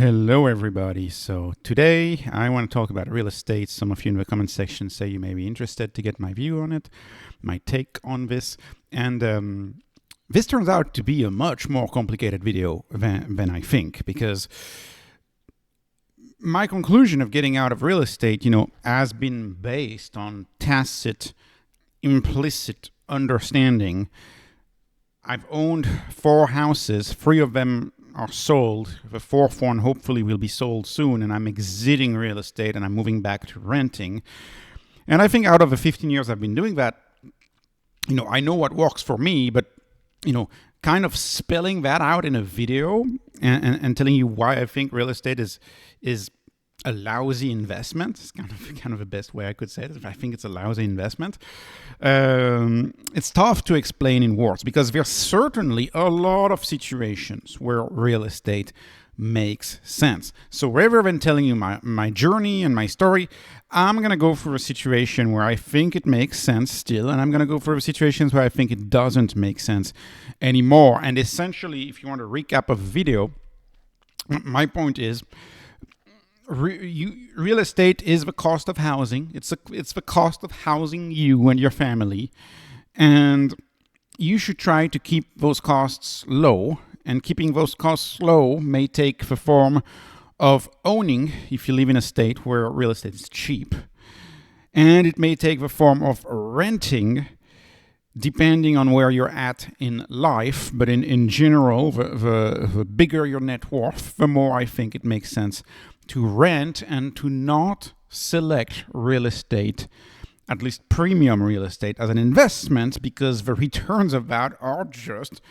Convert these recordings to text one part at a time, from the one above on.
Hello, everybody. So today I want to talk about real estate. Some of you in the comment section say you may be interested to get my view on it, my take on this. And this turns out to be a much more complicated video than I think, because my conclusion of getting out of real estate, has been based on tacit, implicit understanding. I've owned 4 houses, 3 of them are sold. The 4th one hopefully will be sold soon, and I'm exiting real estate and I'm moving back to renting. And I think out of the 15 years I've been doing that, I know what works for me, but, kind of spelling that out in a video and telling you why I think real estate is a lousy investment. It's kind of the best way I could say it. I think it's a lousy investment. It's tough to explain in words because there's certainly a lot of situations where real estate makes sense. So rather than telling you my journey and my story, I'm going to go for a situation where I think it makes sense still, and I'm going to go for the situations where I think it doesn't make sense anymore. And essentially, if you want to recap a video, my point is, real estate is the cost of housing. It's the cost of housing you and your family, and you should try to keep those costs low. And keeping those costs low may take the form of owning, if you live in a state where real estate is cheap, and it may take the form of renting, depending on where you're at in life. But in general, the bigger your net worth, the more I think it makes sense to rent and to not select real estate, at least premium real estate, as an investment, because the returns of that are just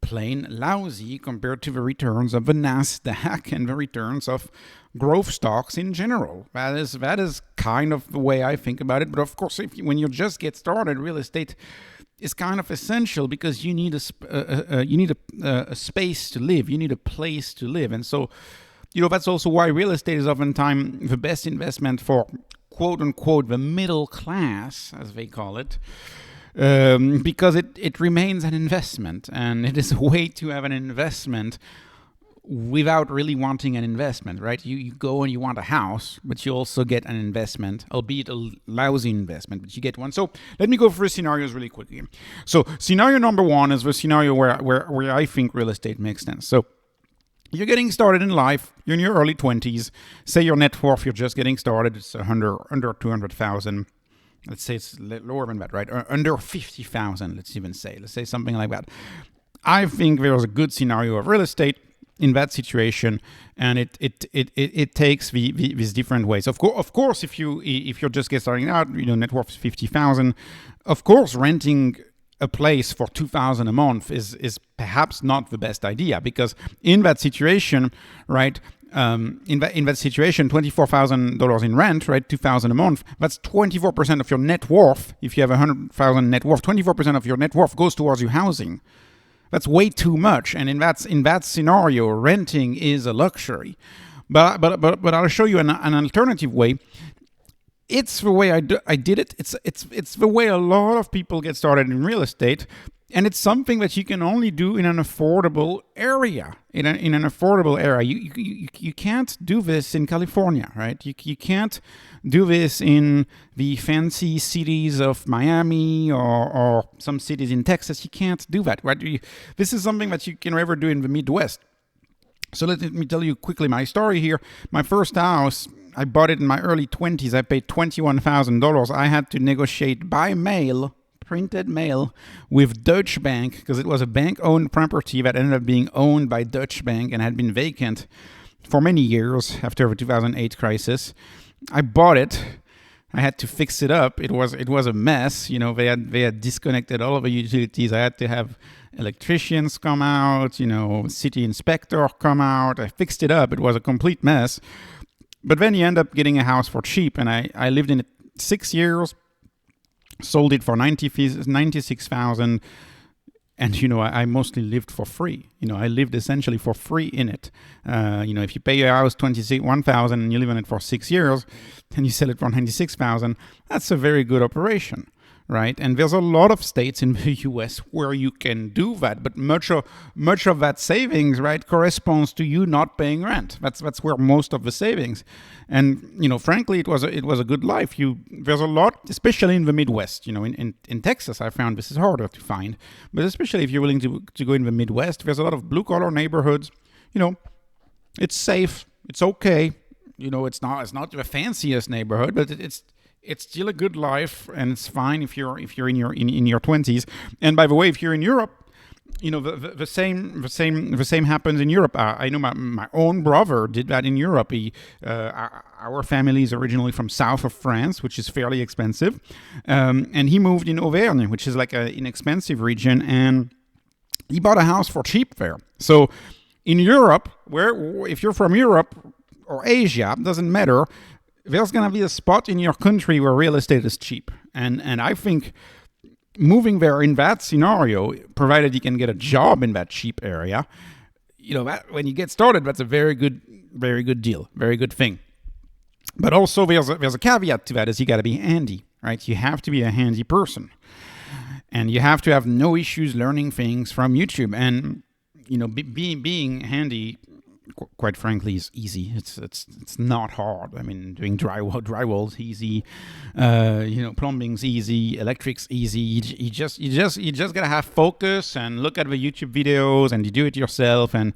plain lousy compared to the returns of the Nasdaq and the returns of growth stocks in general. That is kind of the way I think about it. But of course, when you just get started, real estate is kind of essential because you need a space to live. You need a place to live, and so that's also why real estate is oftentimes the best investment for quote unquote the middle class, as they call it. Because it remains an investment, and it is a way to have an investment without really wanting an investment, right? You go and you want a house, but you also get an investment, albeit a lousy investment, but you get one. So let me go through scenarios really quickly. So scenario number 1 is the scenario where I think real estate makes sense. So you're getting started in life, you're in your early 20s, say your net worth, you're just getting started, it's under 200,000. Let's say it's lower than that, right? Under 50,000, let's say something like that. I think there's a good scenario of real estate in that situation, and it takes these different ways. Of course, if you're just getting starting out, net worth is 50,000. Of course, renting a place for $2,000 a month is perhaps not the best idea, because in that situation, right? In that situation, $24,000 in rent, right? $2,000 a month. That's 24% of your net worth. If you have $100,000 net worth, 24% of your net worth goes towards your housing. That's way too much. And in that scenario, renting is a luxury. But I'll show you an alternative way. It's the way I did it. It's the way a lot of people get started in real estate. And it's something that you can only do in an affordable area. In an affordable area, you can't do this in California, right? You can't do this in the fancy cities of Miami or some cities in Texas. You can't do that, right? This is something that you can never do in the Midwest. So let me tell you quickly my story here. My first house, I bought it in my early 20s. I paid $21,000. I had to negotiate by mail, printed mail, with Deutsche Bank, because it was a bank-owned property that ended up being owned by Deutsche Bank and had been vacant for many years after the 2008 crisis. I bought it. I had to fix it up. It was a mess. They had disconnected all of the utilities. I had to have electricians come out, city inspector come out. I fixed it up. It was a complete mess. But then you end up getting a house for cheap, and I lived in it 6 years. Sold it for $96,000, and I mostly lived for free. I lived essentially for free in it. If you pay your house $1,000 and you live in it for 6 years, and you sell it for $96,000, that's a very good operation, right? And there's a lot of states in the US where you can do that, but much of that savings, right, corresponds to you not paying rent. That's where most of the savings. And frankly, it was a good life. There's a lot, especially in the Midwest. In Texas, I found this is harder to find, but especially if you're willing to go in the Midwest, there's a lot of blue collar neighborhoods. It's safe, it's okay. It's not the fanciest neighborhood, but it's still a good life, and it's fine if you're in your 20s. And by the way, if you're in Europe, the same happens in Europe. I know my own brother did that in Europe. Our family is originally from south of France, which is fairly expensive, and he moved in Auvergne, which is like an inexpensive region, and he bought a house for cheap there. So in Europe, if you're from Europe or Asia, doesn't matter, there's going to be a spot in your country where real estate is cheap. And I think moving there in that scenario, provided you can get a job in that cheap area, that when you get started, that's a very good deal, very good thing. But also there's a caveat to that, is you got to be handy, right? You have to be a handy person. And you have to have no issues learning things from YouTube. And being handy, quite frankly, is easy. It's not hard. I mean, doing drywall's easy. Plumbing's easy. Electric's easy. You just gotta have focus and look at the YouTube videos, and you do it yourself. I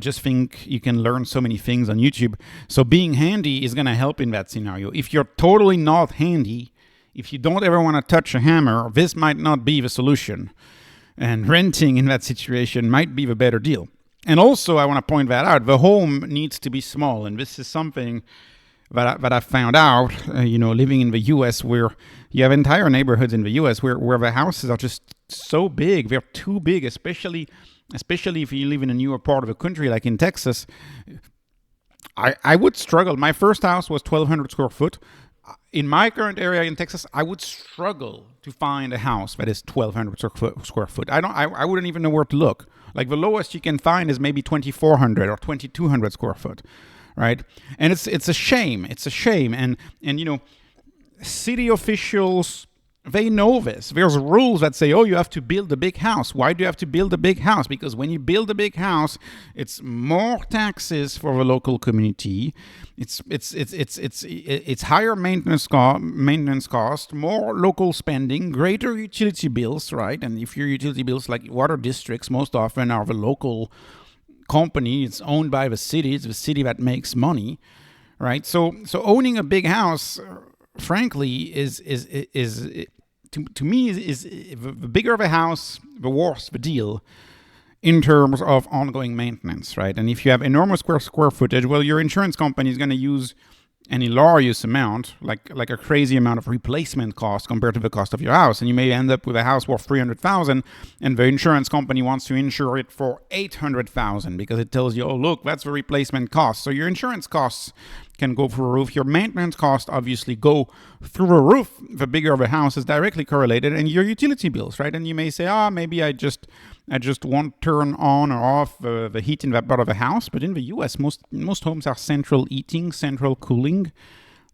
just think you can learn so many things on YouTube. So being handy is gonna help in that scenario. If you're totally not handy, if you don't ever want to touch a hammer, this might not be the solution. And renting in that situation might be the better deal. And also, I want to point that out, the home needs to be small. And this is something that I found out, living in the US, where you have entire neighborhoods in the US where the houses are just so big. They're too big, especially if you live in a newer part of the country, like in Texas. I would struggle. My first house was 1,200 square foot. In my current area in Texas, I would struggle to find a house that is 1,200 square foot. I wouldn't even know where to look. Like the lowest you can find is maybe 2,400 or 2,200 square foot, right? And it's a shame. It's a shame. And city officials, they know this. There's rules that say, you have to build a big house. Why do you have to build a big house? Because when you build a big house, it's more taxes for the local community. It's higher maintenance cost, more local spending, greater utility bills, right? And if your utility bills, like water districts, most often are the local company. It's owned by the city. It's the city that makes money, right? So owning a big house, frankly, is to me the bigger the house, the worse the deal in terms of ongoing maintenance, right? And if you have enormous square footage, well, your insurance company is going to use an hilarious amount, like a crazy amount of replacement cost compared to the cost of your house, and you may end up with a house worth $300,000, and the insurance company wants to insure it for $800,000 because it tells you, look, that's the replacement cost. So your insurance costs can go through the roof. Your maintenance costs obviously go through the roof. The bigger the house is directly correlated, and your utility bills, right? And you may say, maybe I just won't turn on or off the heat in that part of the house. But in the US, most homes are central heating, central cooling.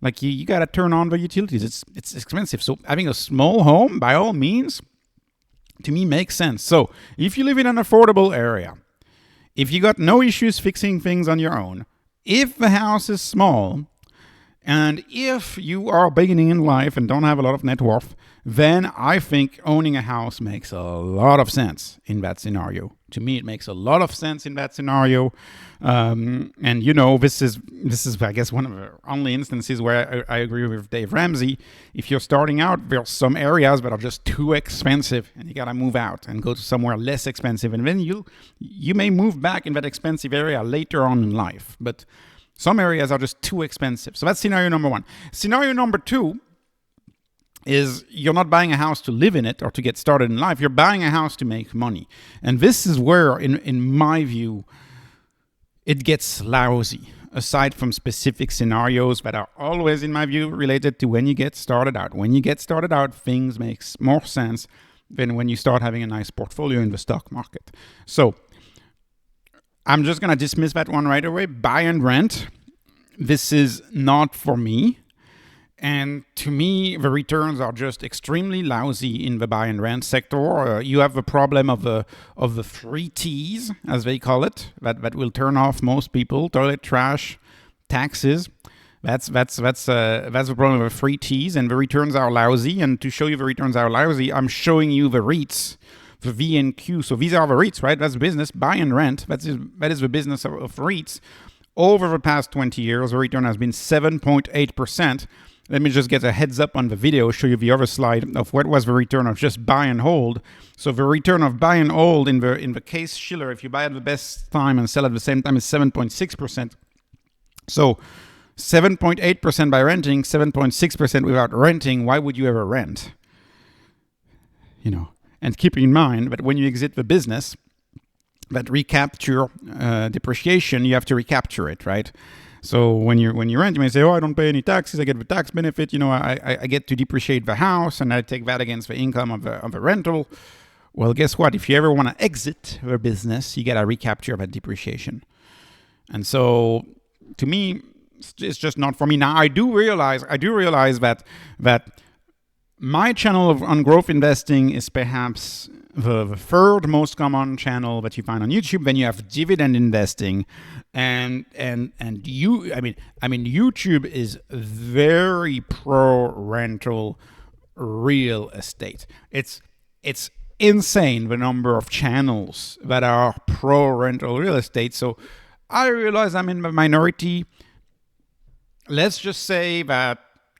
Like you got to turn on the utilities. It's expensive. So having a small home, by all means, to me makes sense. So if you live in an affordable area, if you got no issues fixing things on your own, if the house is small, and if you are beginning in life and don't have a lot of net worth, then I think owning a house makes a lot of sense in that scenario. To me, it makes a lot of sense in that scenario. And this is, I guess, one of the only instances where I agree with Dave Ramsey. If you're starting out, there are some areas that are just too expensive, and you got to move out and go to somewhere less expensive. And then you may move back in that expensive area later on in life. But some areas are just too expensive. So that's scenario number one. Scenario number two is you're not buying a house to live in it or to get started in life. You're buying a house to make money. And this is where, in my view, it gets lousy, aside from specific scenarios that are always, in my view, related to when you get started out. When you get started out, things make more sense than when you start having a nice portfolio in the stock market. So I'm just going to dismiss that one right away. Buy and rent. This is not for me. And to me, the returns are just extremely lousy in the buy and rent sector. You have the problem of the three T's, as they call it, that will turn off most people: toilet, trash, taxes. That's the problem of the three T's, and the returns are lousy. And to show you the returns are lousy, I'm showing you the REITs, the V and Q. So these are the REITs, right? That's business, buy and rent. That is the business of REITs. Over the past 20 years, the return has been 7.8%. Let me just get a heads up on the video, show you the other slide of what was the return of just buy and hold. So the return of buy and hold in the case Schiller, if you buy at the best time and sell at the same time, is 7.6%. So 7.8% by renting, 7.6% without renting. Why would you ever rent? And keep in mind that when you exit the business, that recapture depreciation, you have to recapture it, right? So when you rent, you may say, "Oh, I don't pay any taxes. I get the tax benefit. I get to depreciate the house, and I take that against the income of the rental." Well, guess what? If you ever want to exit the business, you got to recapture that depreciation. And so, to me, it's just not for me. Now, I do realize that my channel on growth investing is perhaps the third most common channel that you find on YouTube. Then you have dividend investing, and YouTube is very pro rental real estate. It's insane the number of channels that are pro rental real estate. So I realize I'm in the minority. Let's just say that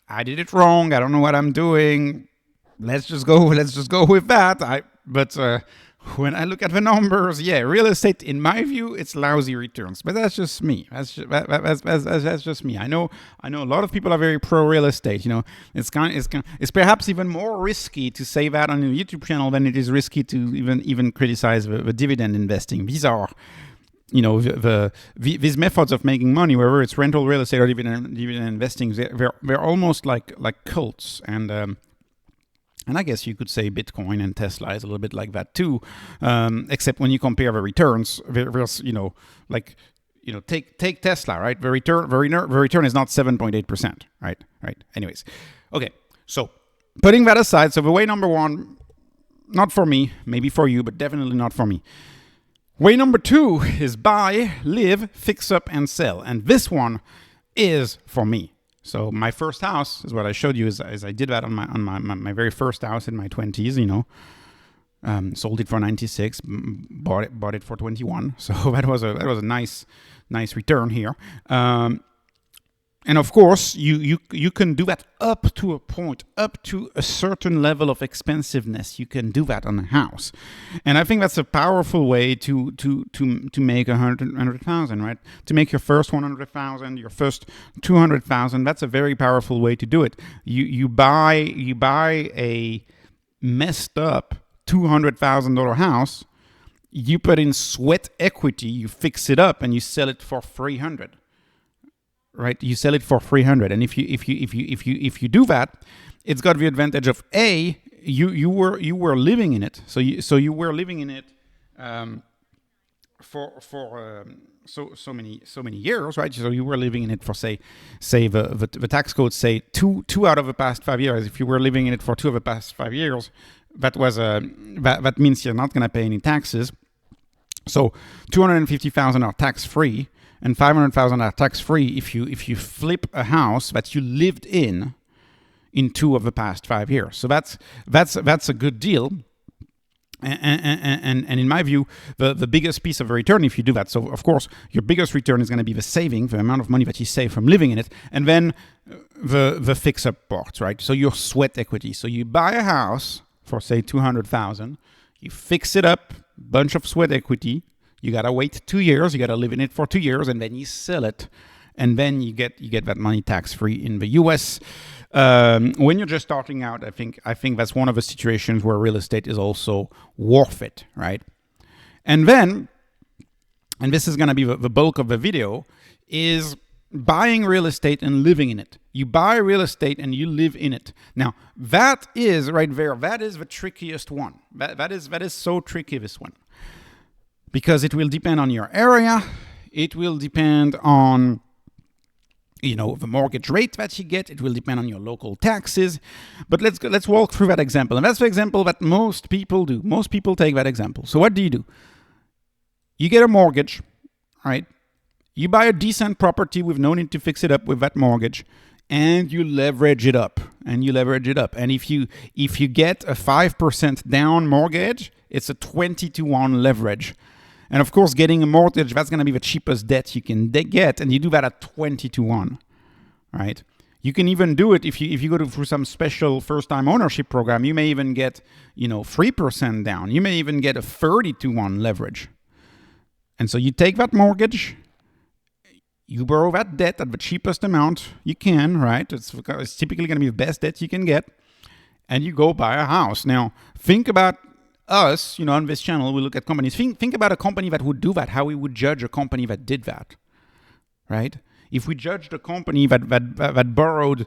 I did it wrong. I don't know what I'm doing. Let's just go with that. But when I look at the numbers, real estate, in my view, it's lousy returns. But that's just me. That's just me. I know a lot of people are very pro real estate. It's perhaps even more risky to say that on a YouTube channel than it is risky to even criticize the dividend investing. These are, these methods of making money, whether it's rental real estate or dividend investing, they're almost like cults. And I guess you could say Bitcoin and Tesla is a little bit like that too, except when you compare the returns, take Tesla, right? The return is not 7.8%, right? Anyways, okay. So putting that aside, so the way number one, not for me, maybe for you, but definitely not for me. Way number two is buy, live, fix up, and sell, and this one is for me. So my first house is what I showed you. Is I did that on my very first house in my 20s. Sold it for 96, bought it for 21. So that was a nice return here. And of course, you can do that up to a point, up to a certain level of expensiveness. You can do that on a house, and I think that's a powerful way to make 100,000, right? To make your first 100,000, your first 200,000. That's a very powerful way to do it. You buy a messed up $200,000 house. You put in sweat equity. You fix it up, and you sell it for 300. Right, you sell it for 300, and if you do that, it's got the advantage of you were living in it, so you were living in it for so many years, right? So you were living in it for say the tax code say two out of the past 5 years. If you were living in it for 2 of the past 5 years, that means you're not going to pay any taxes. So 250,000 are tax free. And 500,000 are tax-free if you flip a house that you lived in 2 of the past 5 years. So that's a good deal. And in my view, the biggest piece of a return if you do that. So of course, your biggest return is going to be the saving, the amount of money that you save from living in it, and then the fix-up part, right? So your sweat equity. So you buy a house for say 200,000, you fix it up, bunch of sweat equity. You gotta wait 2 years. You gotta live in it for 2 years, and then you sell it, and then you get that money tax free in the U.S. When you're just starting out, I think that's one of the situations where real estate is also worth it, right? And then, and this is gonna be the bulk of the video, is buying real estate and living in it. You buy real estate and you live in it. Now that is right there. That is the trickiest one. That is so tricky. This one. Because it will depend on your area. It will depend on the mortgage rate that you get. It will depend on your local taxes. But let's walk through that example. And that's the example that most people do. Most people take that example. So what do? You get a mortgage, right? You buy a decent property with no need to fix it up with that mortgage, and you leverage it up. And if you get a 5% down mortgage, it's a 20-to-1 leverage. And of course, getting a mortgage, that's going to be the cheapest debt you can get, and you do that at 20-to-1, right? You can even do it if you go through some special first-time ownership program. You may even get 3% down. You may even get a 30-to-1 leverage. And so you take that mortgage, you borrow that debt at the cheapest amount you can, right? It's typically going to be the best debt you can get, and you go buy a house. Now, think about us, on this channel, we look at companies. Think about a company that would do that, how we would judge a company that did that, right? If we judged a company that borrowed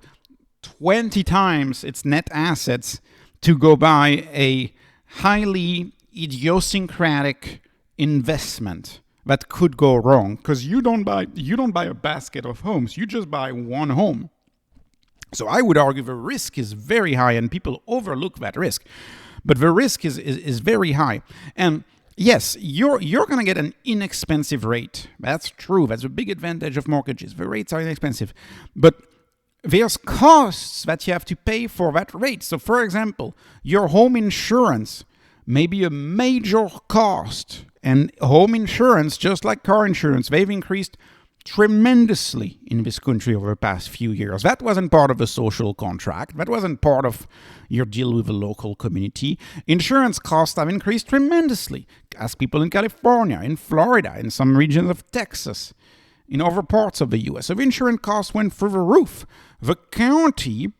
20 times its net assets to go buy a highly idiosyncratic investment that could go wrong, because you don't buy a basket of homes, you just buy one home. So I would argue the risk is very high, and people overlook that risk. But the risk is very high. And yes, you're going to get an inexpensive rate. That's true. That's a big advantage of mortgages. The rates are inexpensive. But there's costs that you have to pay for that rate. So for example, your home insurance may be a major cost. And home insurance, just like car insurance, they've increased tremendously in this country over the past few years. That wasn't part of the social contract. That wasn't part of your deal with the local community. Insurance costs have increased tremendously. Ask people in California, in Florida, in some regions of Texas, in other parts of the U.S. So the insurance costs went through the roof. The county,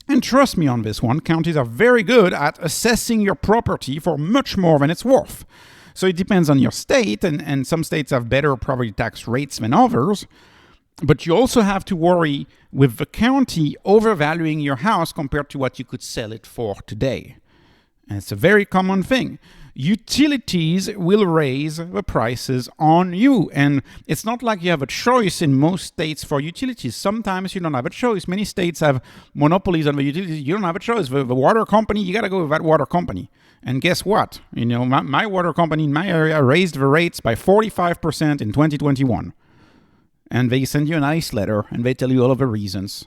and trust me on this one, counties are very good at assessing your property for much more than it's worth. So it depends on your state, and some states have better property tax rates than others. But you also have to worry with the county overvaluing your house compared to what you could sell it for today. And it's a very common thing. Utilities will raise the prices on you. And it's not like you have a choice in most states for utilities. Sometimes you don't have a choice. Many states have monopolies on the utilities. You don't have a choice. The water company, you got to go with that water company. And guess what? My water company in my area raised the rates by 45% in 2021. And they send you a nice letter, and they tell you all of the reasons.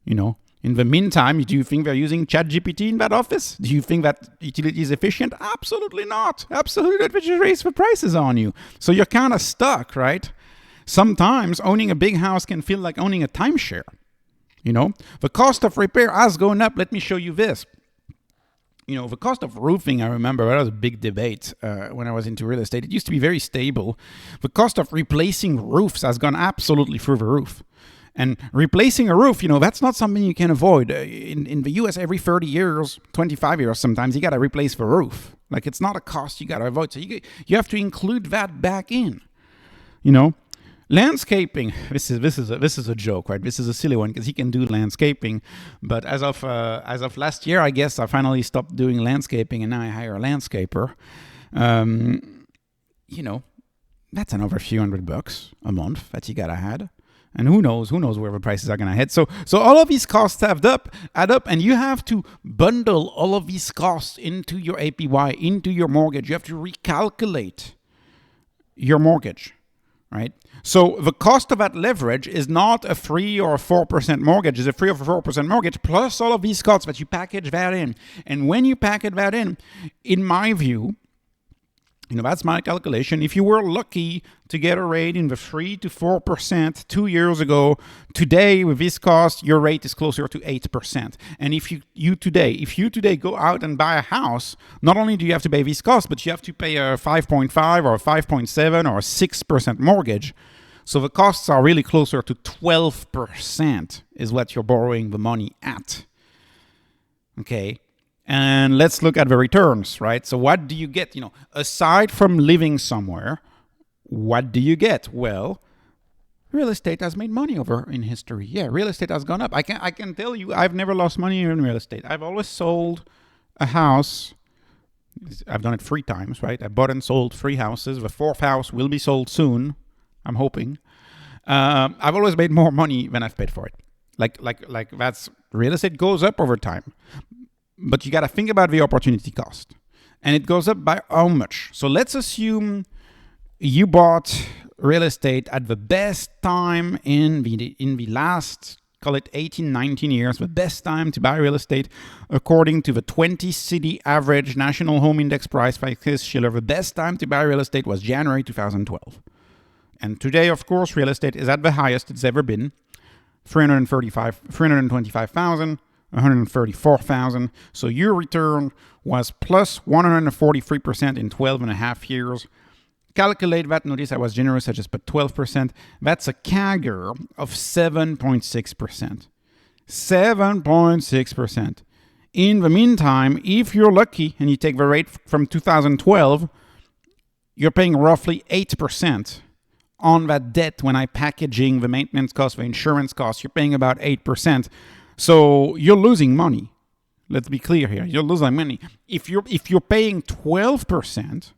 In the meantime, do you think they're using ChatGPT in that office? Do you think that utility is efficient? Absolutely not. Absolutely not. They just raise the prices on you. So you're kind of stuck, right? Sometimes owning a big house can feel like owning a timeshare. The cost of repair has gone up. Let me show you this. The cost of roofing, I remember, that was a big debate when I was into real estate. It used to be very stable. The cost of replacing roofs has gone absolutely through the roof. And replacing a roof, that's not something you can avoid. In the U.S., every 30 years, 25 years sometimes, you got to replace the roof. Like, it's not a cost you got to avoid. So you have to include that back in. Landscaping, this is a joke, right? This is a silly one because he can do landscaping. But as of last year, I guess, I finally stopped doing landscaping, and now I hire a landscaper. That's another few $100 a month that you got to add. And who knows where the prices are going to head. So all of these costs add up, and you have to bundle all of these costs into your APY, into your mortgage. You have to recalculate your mortgage, right? So the cost of that leverage is not a 3 or 4% mortgage. It's a 3 or 4% mortgage plus all of these costs, but you package that in. And when you package that in my view, that's my calculation. If you were lucky to get a rate in the 3 to 4% 2 years ago, today with this cost, your rate is closer to 8%. And if you today go out and buy a house, not only do you have to pay these costs, but you have to pay a 5.5 or a 5.7 or a 6% mortgage. So the costs are really closer to 12% is what you're borrowing the money at. Okay. And let's look at the returns, right? So what do you get? Aside from living somewhere, what do you get? Well, real estate has made money over in history. Yeah, real estate has gone up. I can tell you, I've never lost money in real estate. I've always sold a house. I've done it 3 times, right? I bought and sold 3 houses. The 4th house will be sold soon, I'm hoping. I've always made more money than I've paid for it. Like that's real estate goes up over time, but you got to think about the opportunity cost, and it goes up by how much. So let's assume you bought real estate at the best time in the last, call it 18, 19 years, the best time to buy real estate according to the 20 city average national home index price by Chris Schiller. The best time to buy real estate was January 2012. And today, of course, real estate is at the highest it's ever been. 325,000, 134,000. So your return was plus 143% in 12 and a half years. Calculate that. Notice I was generous. I just put 12%. That's a CAGR of 7.6%. 7.6%. In the meantime, if you're lucky and you take the rate from 2012, you're paying roughly 8% on that debt. When I packaging the maintenance cost, the insurance cost, you're paying about 8%. So you're losing money. Let's be clear here. You're losing money. If you're paying 12%,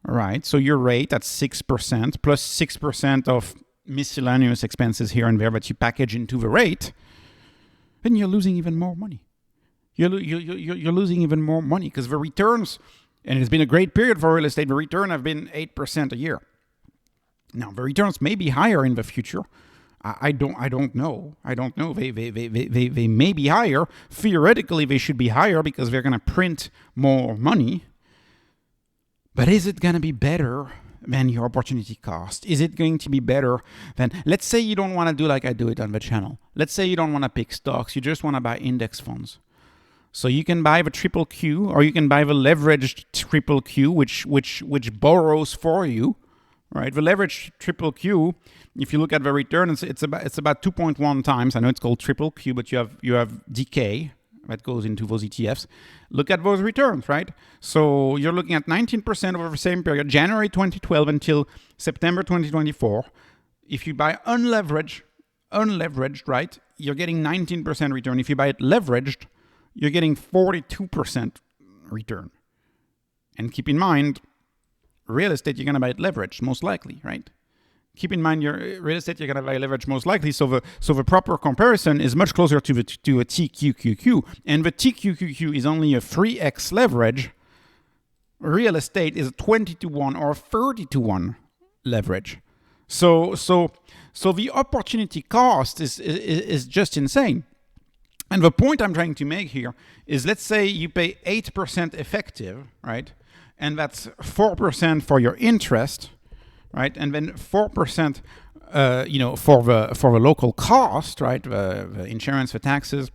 all right, so your rate at 6% plus 6% of miscellaneous expenses here and there that you package into the rate, then you're losing even more money. You're losing even more money because the returns, and it's been a great period for real estate, the return have been 8% a year. Now, the returns may be higher in the future. I don't know. They may be higher. Theoretically, they should be higher because they're going to print more money. But is it going to be better than your opportunity cost? Is it going to be better than, let's say you don't want to do like I do it on the channel. Let's say you don't want to pick stocks. You just want to buy index funds. So you can buy the triple Q, or you can buy the leveraged triple Q, which borrows for you. Right, the leverage triple Q, if you look at the return, it's about 2.1 times. I know it's called triple Q, but you have decay that goes into those ETFs. Look at those returns, right? So you're looking at 19% over the same period, January 2012 until September 2024. If you buy unleveraged, right, you're getting 19% return. If you buy it leveraged, you're getting 42% return. And keep in mind, real estate, you're going to buy it leveraged, most likely, right? Keep in mind, your real estate, you're going to buy leveraged, most likely. So the proper comparison is much closer to a TQQQ. And the TQQQ is only a 3x leverage. Real estate is a 20-to-1 or 30-to-1 leverage. So the opportunity cost is just insane. And the point I'm trying to make here is, let's say you pay 8% effective, right? And that's 4% for your interest, right? And then 4%, for the local cost, right? The insurance, the taxes.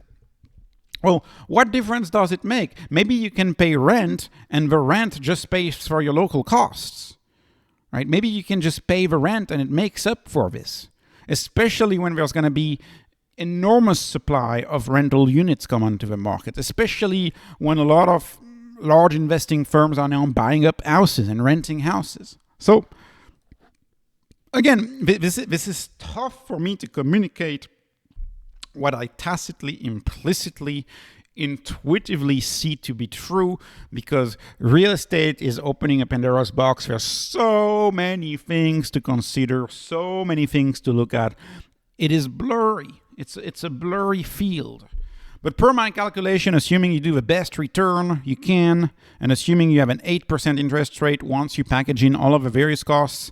Well, what difference does it make? Maybe you can pay rent, and the rent just pays for your local costs, right? Maybe you can just pay the rent, and it makes up for this. Especially when there's going to be enormous supply of rental units come onto the market. Especially when a lot of large investing firms are now buying up houses and renting houses. So, again, this is tough for me to communicate what I tacitly, implicitly, intuitively see to be true, because real estate is opening a Pandora's box. There's so many things to consider, so many things to look at. It is blurry. It's a blurry field. But per my calculation, assuming you do the best return you can, and assuming you have an 8% interest rate once you package in all of the various costs,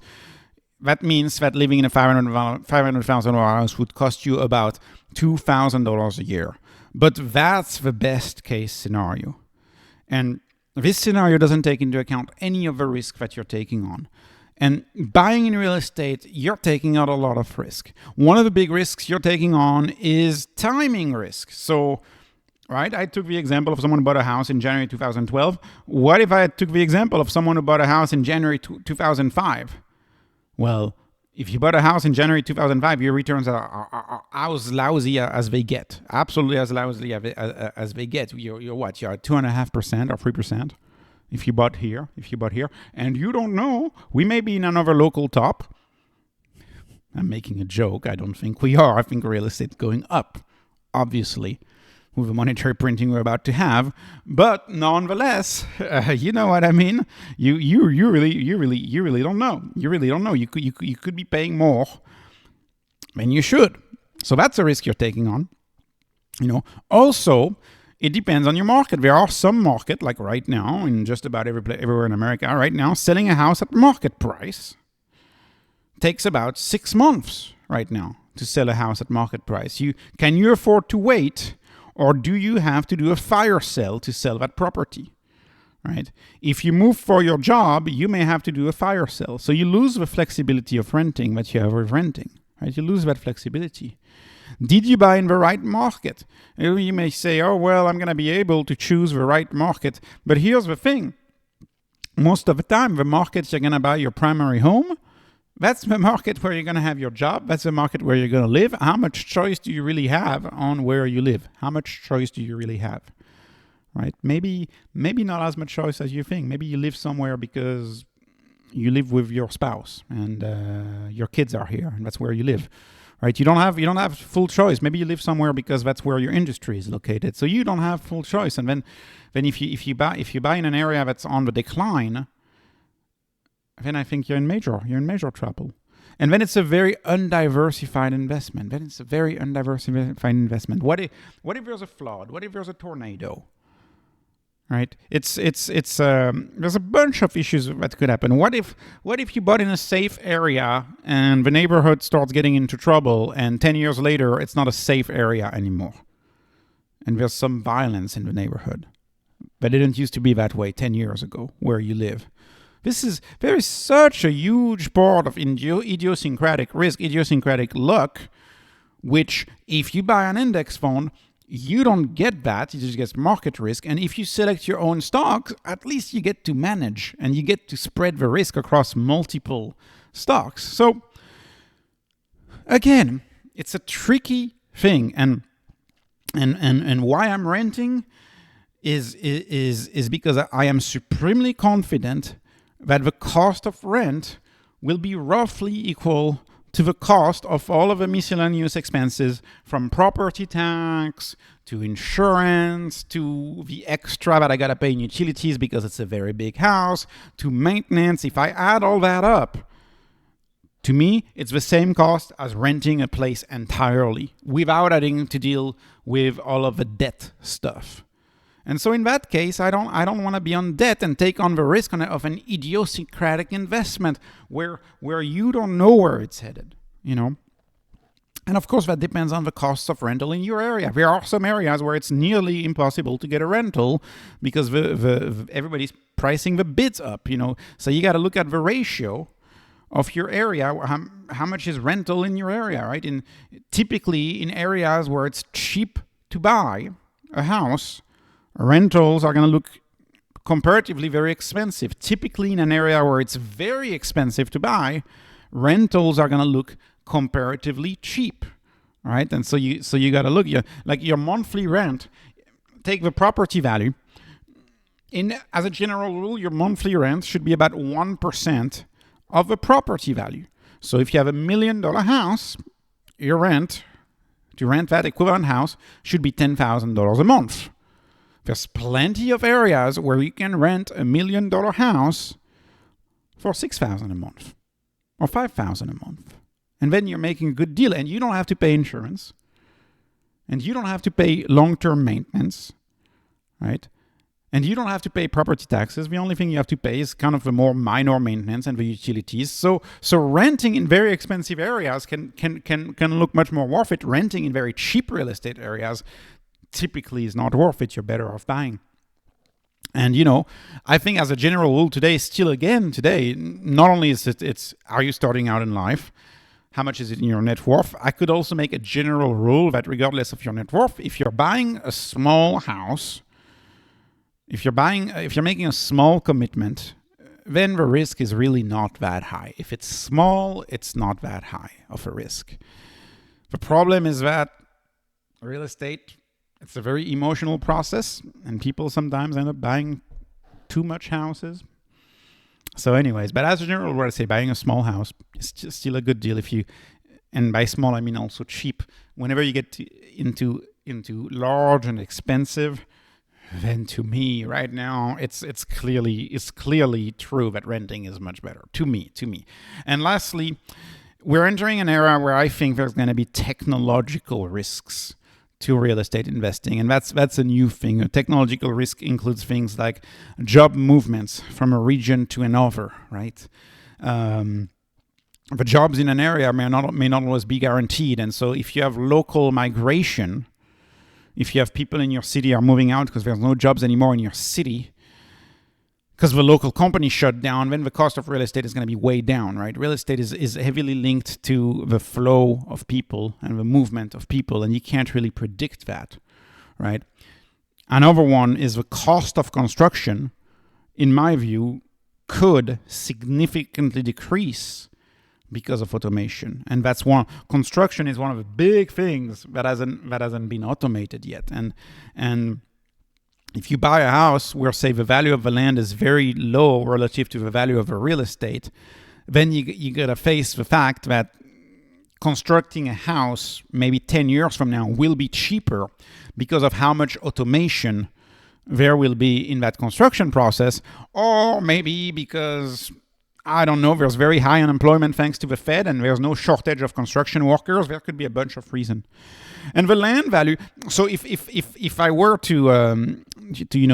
that means that living in a $500,000 house would cost you about $2,000 a year. But that's the best case scenario. And this scenario doesn't take into account any of the risk that you're taking on. And buying in real estate, you're taking out a lot of risk. One of the big risks you're taking on is timing risk. So, right, I took the example of someone who bought a house in January 2012. What if I took the example of someone who bought a house in January 2005? Well, if you bought a house in January 2005, your returns are as lousy as they get. Absolutely as lousy as they get. You're what? You're at 2.5% or 3%. If you bought here, and you don't know, we may be in another local top. I'm making a joke. I don't think we are. I think real estate is going up, obviously, with the monetary printing we're about to have. But nonetheless, you know what I mean. You really don't know. You really don't know. You could be paying more then you should. So that's a risk you're taking on. Also, it depends on your market. There are some market, like right now, in just about everywhere in America, right now, selling a house at market price takes about 6 months right now to sell a house at market price. Can you afford to wait, or do you have to do a fire sale to sell that property? Right? If you move for your job, you may have to do a fire sale. So you lose the flexibility of renting that you have with renting. Right? You lose that flexibility. Did you buy in the right market? You may say, oh, well, I'm going to be able to choose the right market. But here's the thing. Most of the time, the markets you're going to buy your primary home, that's the market where you're going to have your job. That's the market where you're going to live. How much choice do you really have on where you live? How much choice do you really have? Right? Maybe not as much choice as you think. Maybe you live somewhere because you live with your spouse and your kids are here, and that's where you live. Right? You don't have full choice. Maybe you live somewhere because that's where your industry is located. So you don't have full choice. And then if you buy in an area that's on the decline, then I think you're in major trouble. And then it's a very undiversified investment. What if there's a flood? What if there's a tornado? Right? There's a bunch of issues that could happen. What if you bought in a safe area and the neighborhood starts getting into trouble, and 10 years later it's not a safe area anymore, and there's some violence in the neighborhood, but it didn't used to be that way 10 years ago where you live. There is such a huge part of idiosyncratic risk, idiosyncratic luck, which if you buy an index fund, you don't get that. You just get market risk. And if you select your own stocks, at least you get to manage and you get to spread the risk across multiple stocks. So again, it's a tricky thing. And why I'm renting is because I am supremely confident that the cost of rent will be roughly equal to the cost of all of the miscellaneous expenses, from property tax to insurance to the extra that I gotta pay in utilities because it's a very big house, to maintenance. If I add all that up, to me, it's the same cost as renting a place entirely without having to deal with all of the debt stuff. And so in that case, I don't want to be on debt and take on the risk of an idiosyncratic investment where you don't know where it's headed, And of course, that depends on the costs of rental in your area. There are some areas where it's nearly impossible to get a rental because everybody's pricing the bids up, So you got to look at the ratio of your area, how much is rental in your area, right? Typically in areas where it's cheap to buy a house, rentals are going to look comparatively very expensive. Typically in an area where it's very expensive to buy, rentals are going to look comparatively cheap, right? And so you got to look, like your monthly rent, take the property value. As a general rule, your monthly rent should be about 1% of the property value. So if you have $1 million house, your rent, to rent that equivalent house, should be $10,000 a month. There's plenty of areas where you can rent $1 million house for $6,000 a month or $5,000 a month. And then you're making a good deal, and you don't have to pay insurance, and you don't have to pay long-term maintenance, right? And you don't have to pay property taxes. The only thing you have to pay is kind of the more minor maintenance and the utilities. So renting in very expensive areas can look much more worth it. Renting in very cheap real estate areas typically is not worth it. You're better off buying. And, I think as a general rule today, not only is it's are you starting out in life, how much is it in your net worth? I could also make a general rule that regardless of your net worth, if you're buying a small house, if you're making a small commitment, then the risk is really not that high. If it's small, it's not that high of a risk. The problem is that real estate, it's a very emotional process, and people sometimes end up buying too much houses. So anyways, but as a general rule, I say buying a small house is still a good deal and by small, I mean also cheap. Whenever you get into large and expensive, then to me right now, it's clearly true that renting is much better to me. And lastly, we're entering an era where I think there's going to be technological risks to real estate investing, and that's a new thing. A technological risk includes things like job movements from a region to another, right? The jobs in an area may not always be guaranteed, and so if you have local migration, if you have people in your city are moving out because there's no jobs anymore in your city, because the local company shut down, then the cost of real estate is going to be way down, right? Real estate is heavily linked to the flow of people and the movement of people, and you can't really predict that, right? Another one is the cost of construction, in my view, could significantly decrease because of automation. And that's one. Construction is one of the big things that hasn't been automated yet. And if you buy a house where, say, the value of the land is very low relative to the value of the real estate, then you gotta face the fact that constructing a house maybe 10 years from now will be cheaper because of how much automation there will be in that construction process, or maybe because, I don't know, there's very high unemployment thanks to the Fed and there's no shortage of construction workers. There could be a bunch of reasons. And the land value, so if I were to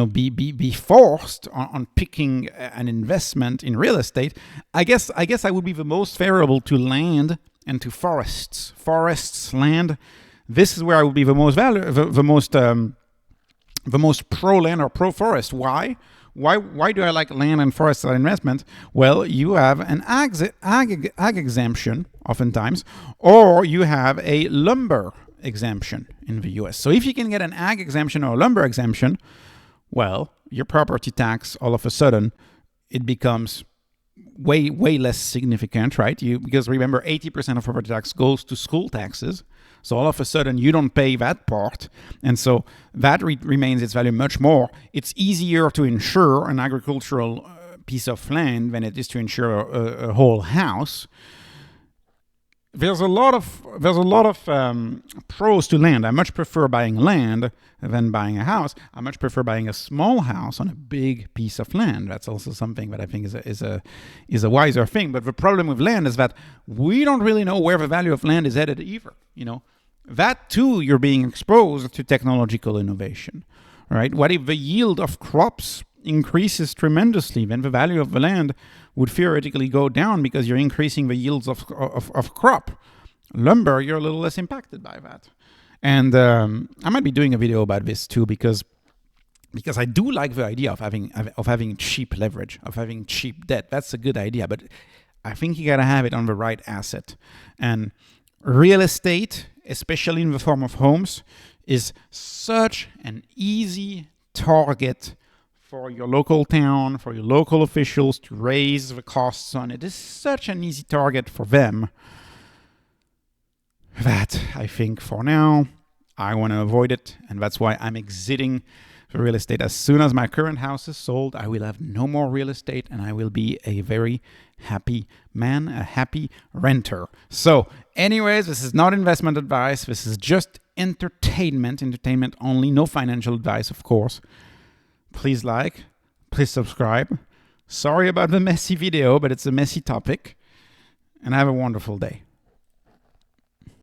be forced on picking an investment in real estate, I guess I would be the most favorable to land and to forests. Forests, land. This is where I would be the most the most pro land or pro forest. Why? Why do I like land and forest as investment? Well, you have an ag exemption oftentimes, or you have a lumber exemption in the US. So if you can get an ag exemption or a lumber exemption, well, your property tax, all of a sudden, it becomes way less significant, right? Because remember, 80% of property tax goes to school taxes. So all of a sudden, you don't pay that part. And so that remains its value much more. It's easier to insure an agricultural piece of land than it is to insure a whole house. There's a lot of pros to land. I much prefer buying land than buying a house. I much prefer buying a small house on a big piece of land. That's also something that I think is a wiser thing. But the problem with land is that we don't really know where the value of land is headed either. That too, you're being exposed to technological innovation, right? What if the yield of crops increases tremendously? Then the value of the land would theoretically go down because you're increasing the yields of crop. Lumber, you're a little less impacted by that. And I might be doing a video about this too because I do like the idea of having cheap leverage, of having cheap debt. That's a good idea, but I think you gotta have it on the right asset. And real estate, especially in the form of homes, is such an easy target for your local town, for your local officials to raise the costs on. It is such an easy target for them that I think for now, I want to avoid it. And that's why I'm exiting the real estate. As soon as my current house is sold, I will have no more real estate and I will be a very happy man, a happy renter. So anyways, this is not investment advice. This is just entertainment only, no financial advice, of course. Please like, please subscribe. Sorry about the messy video, but it's a messy topic. And have a wonderful day.